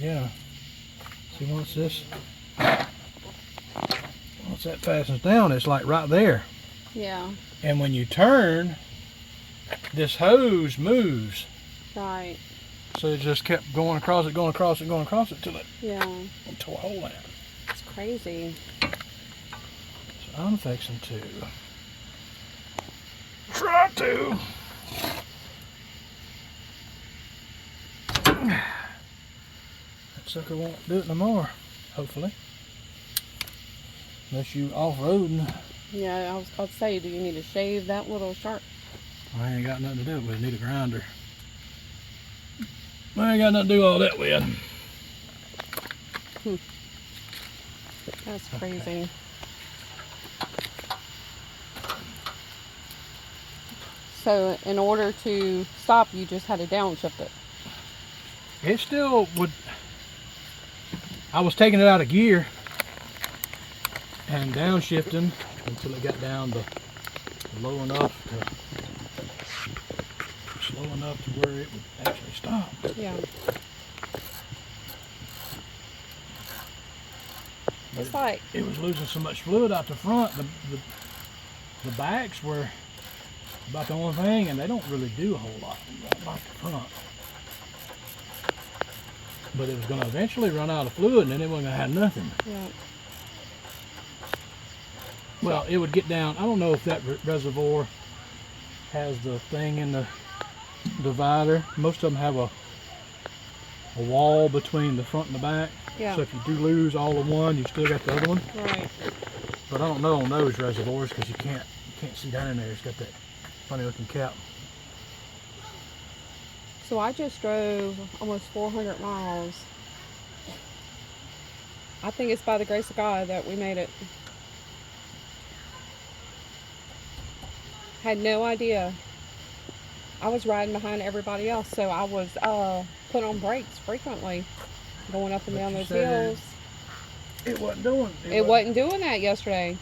Yeah. See, once that fastens down, it's like right there. Yeah. And when you turn, this hose moves. Right. So it just kept going across it till it tore a hole out. It's crazy. So I'm fixing to try to that sucker won't do it no more, hopefully. Unless you off-roading. Yeah, I was about to say, do you need to shave that little shark? I ain't got nothing to do with it. Need a grinder. I ain't got nothing to do all that with. That's crazy. Okay. So in order to stop, you just had to downshift it. It still would. I was taking it out of gear and downshifting until it got down to slow enough to where it would actually stop. Yeah. It's like it was losing so much fluid out the front. The backs were about the only thing, and they don't really do a whole lot like the front. But it was going to eventually run out of fluid, and then it wasn't going to have nothing. Yeah. Well, it would get down. I don't know if that reservoir has the thing in the divider. Most of them have a wall between the front and the back. Yeah. So if you do lose all of one, you still got the other one. Right. But I don't know on those reservoirs because you can't see down in there. It's got that funny looking cap. So I just drove almost 400 miles. I think it's by the grace of God that we made it. Had no idea. I was riding behind everybody else, so I was put on brakes frequently, going up and down those hills. It wasn't doing it. Wasn't doing that yesterday.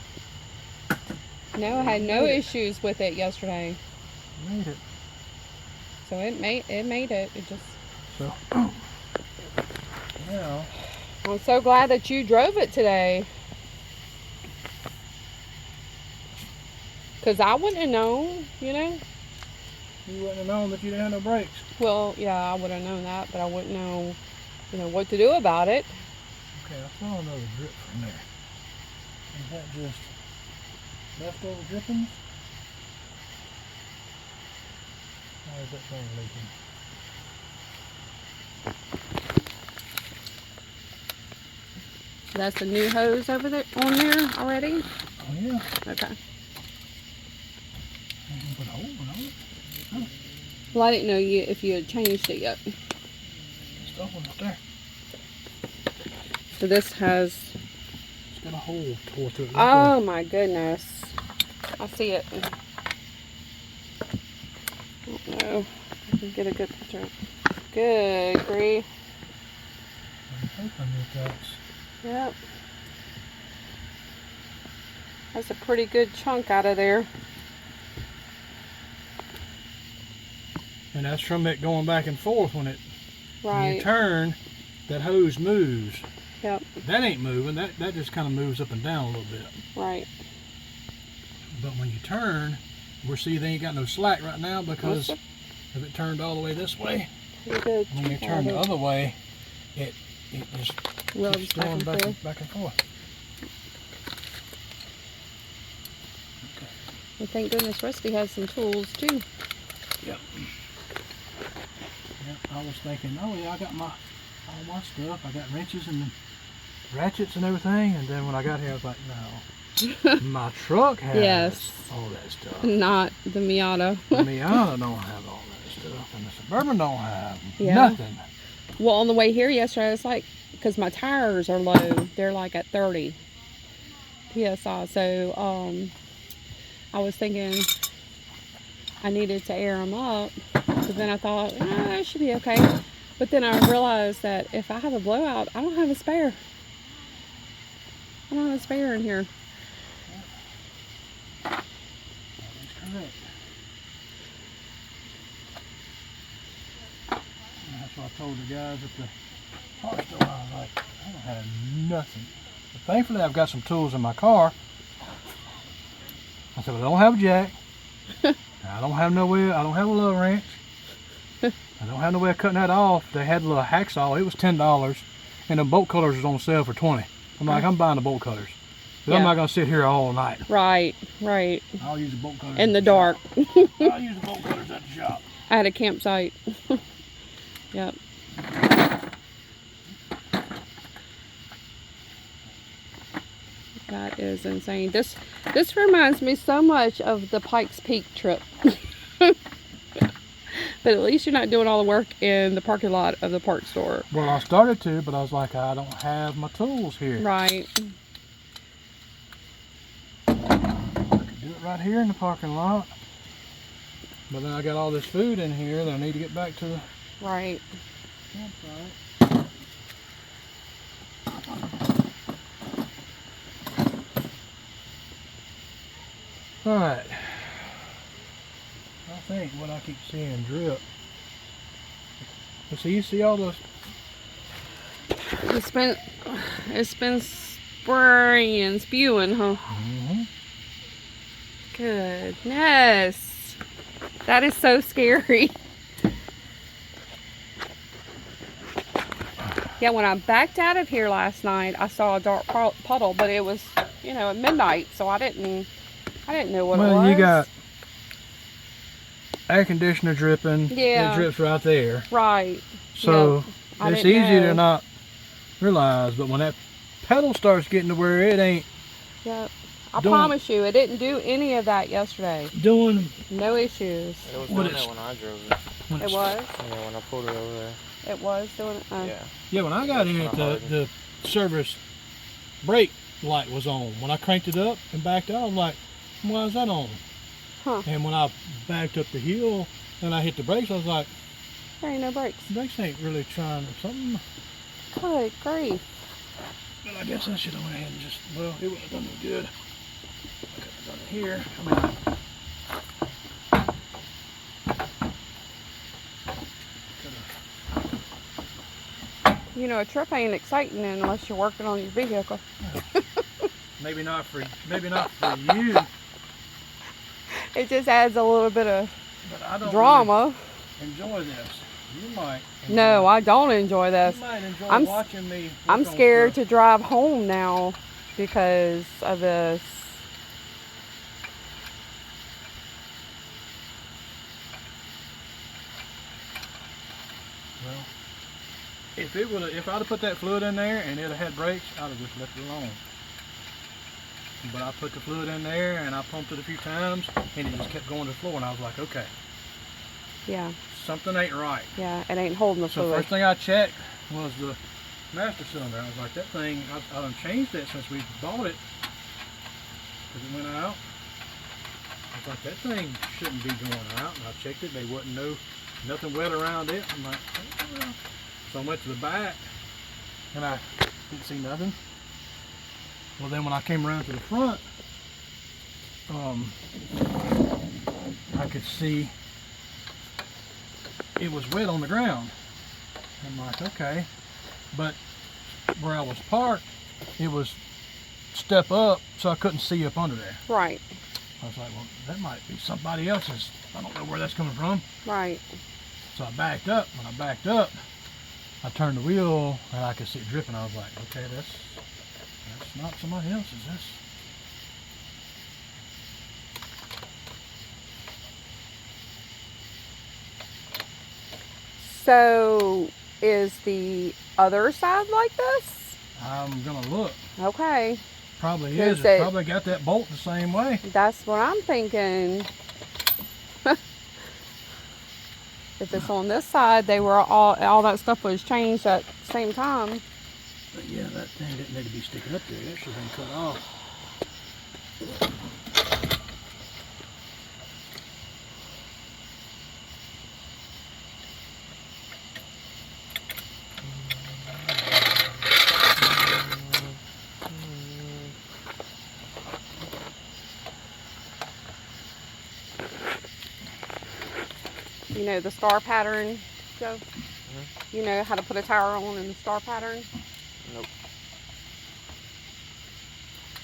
No, I had no issues with it yesterday. Made it. So it made it. It just. So. Yeah. I'm so glad that you drove it today. Because I wouldn't have known, you know. You wouldn't have known that you didn't have no brakes. Well, yeah, I would have known that, but I wouldn't know, what to do about it. Okay, I saw another drip from there. Is that just leftover drippings? Or is that thing leaking? That's a new hose over there on there already? Oh yeah. Okay. Put a hole in it. Oh. Well, I didn't know if you had changed it yet. Stuff on there. So this has. It's got a hole tore through it. Oh my goodness! I see it. I don't know. I can get a good picture. Good grief. I'm hoping that's. Yep. That's a pretty good chunk out of there. And that's from it going back and forth when Right. When you turn, that hose moves. Yep. That ain't moving. That just kind of moves up and down a little bit. Right. But when you turn, we'll see they ain't got no slack right now because if it turned all the way this way, when you turn the other way, it just keeps going back and forth. Okay. Well, thank goodness Rusty has some tools too. Yep. Yep. I was thinking, oh yeah, I got all my stuff. I got wrenches and ratchets and everything. And then when I got here, I was like, no, my truck has all that stuff. Not the Miata. The Miata don't have all that stuff, and the Suburban don't have nothing. Well, on the way here yesterday, I was like, because my tires are low, they're like at 30 psi. So I was thinking I needed to air them up, but then I thought, that should be okay. But then I realized that if I have a blowout, I don't have a spare. I don't have a spare in here. That is correct. And that's what I told the guys at the park store, I was like, I don't have nothing. But thankfully, I've got some tools in my car. I said, well, I don't have a jack. I don't have no way. I don't have a little wrench. I don't have no way of cutting that off. They had a little hacksaw. It was $10, and the bolt cutters was on sale for $20. I'm like, I'm buying the bolt cutters. Yeah. I'm not gonna sit here all night. Right, right. I'll use the bolt cutters in the dark. I'll use the bolt cutters at the shop. I had a campsite. Yep. That is insane. This reminds me so much of the Pikes Peak trip. But at least you're not doing all the work in the parking lot of the park store. Well, I started to, but I was like, I don't have my tools here. Right. I could do it right here in the parking lot. But then I got all this food in here that I need to get back to the right. campsite. All right. I think what I keep seeing drip. So you see all those? It's been spraying, spewing, huh? Mm-hmm. Goodness, that is so scary. Yeah, when I backed out of here last night, I saw a dark puddle, but it was, at midnight, so I didn't know what it was. Well, you got air conditioner dripping. Yeah. It drips right there. Right. So yep. it's easy to not realize, but when that pedal starts getting to where it ain't. Yep. I promise you, it didn't do any of that yesterday. Doing. No issues. It was doing that when I drove it. It was? Yeah, when I pulled it over there. It was doing it? Yeah. Yeah, when I got in it, the service brake light was on. When I cranked it up and backed out, I'm like, why is that on? Huh. And when I backed up the hill and I hit the brakes, I was like, there ain't no brakes. Brakes ain't really trying something. Good grief. But I guess I should have went ahead and just, well, it wouldn't have done no good. I could have done it here. A trip ain't exciting unless you're working on your vehicle. Maybe not for you. It just adds a little bit of But I don't drama. Really enjoy this. You might. No, I don't enjoy this. You might enjoy watching me. I'm scared to drive home now because of this. Well, if I'd have put that fluid in there and it had brakes, I'd have just left it alone. But I put the fluid in there and I pumped it a few times and it just kept going to the floor and I was like, okay. Yeah. Something ain't right. Yeah, it ain't holding the fluid. So first thing I checked was the master cylinder. I was like, that thing, I done changed it since we bought it. Because it went out. I was like, that thing shouldn't be going out. And I checked it, there wasn't nothing wet around it. I'm like, oh, well. So I went to the back and I didn't see nothing. Well, then when I came around to the front, I could see it was wet on the ground. I'm like, okay. But where I was parked, it was step up, so I couldn't see up under there. Right. I was like, well, that might be somebody else's. I don't know where that's coming from. Right. So I backed up. When I backed up, I turned the wheel and I could see it dripping. I was like, okay, that's not somebody else's. That's. So is the other side like this? I'm gonna look. Okay. Probably is. It probably got that bolt the same way. That's what I'm thinking. If it's on this side, they were all that stuff was changed at the same time. But yeah, that thing didn't need to be sticking up there. That should have been cut off. The scar pattern, Joe? You know how to put a tire on in the star pattern? Nope.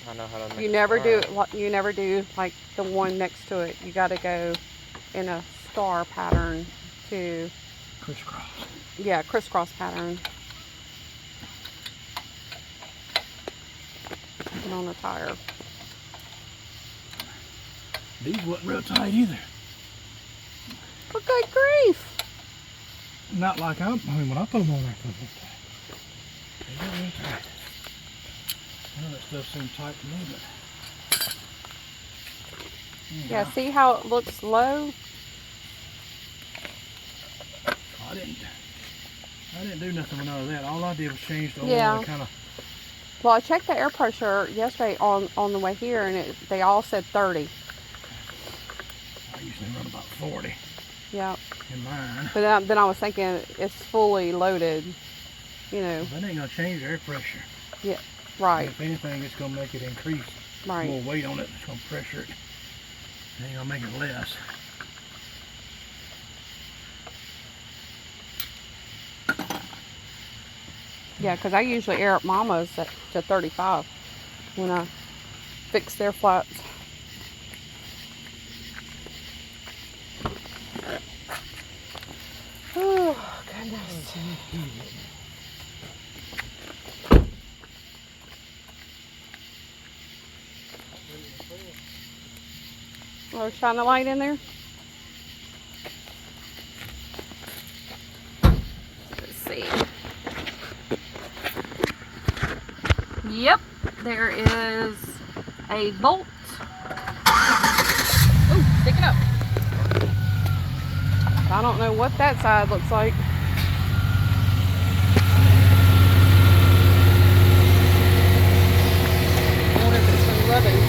I know how to make You a never star. do it. You never do like the one next to it. You got to go in a star pattern to, Crisscross. yeah, crisscross pattern. Put on a tire. These wasn't real tight either. For good grief! Not like I mean, when I put them on there, they were tight. They weren't real tight. None of that stuff seemed tight to me, but Yeah, see how it looks low? I didn't do nothing with none of that. All I did was change the oil Yeah. and kind of. Well, I checked the air pressure yesterday on the way here, and they all said 30. I usually run about 40 Yeah. in mine. But then I was thinking it's fully loaded, you know. That ain't gonna change the air pressure. Yeah, right, If anything, it's gonna make it increase. right. More weight on it. It's gonna pressure it. It ain't gonna make it less. Yeah, because I usually air up Mama's to 35 when I fix their flats. Oh, goodness. Oh, shine a light in there. Let's see. Yep, there is a bolt. Ooh, stick it up. I don't know what that side looks like. I wonder if it's been rubbing.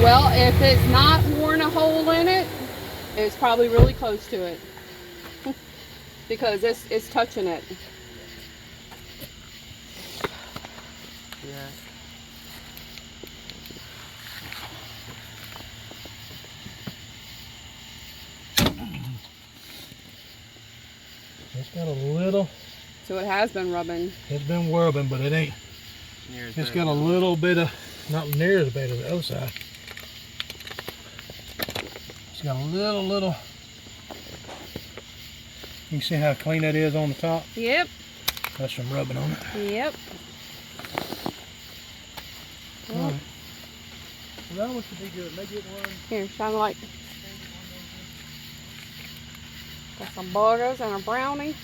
Well, if it's not worn a hole in it, it's probably really close to it. Because it's touching it. Yeah. It's got a little. So it has been rubbing. It's been rubbing, but it ain't. It's got a little bit of, not near as bad as the other side. It's got a little. You see how clean that is on the top? Yep. That's some rubbing on it. Yep. Alright. Well, that one should be good. Maybe it one. Here, shine the light. Got some burgers and a brownie.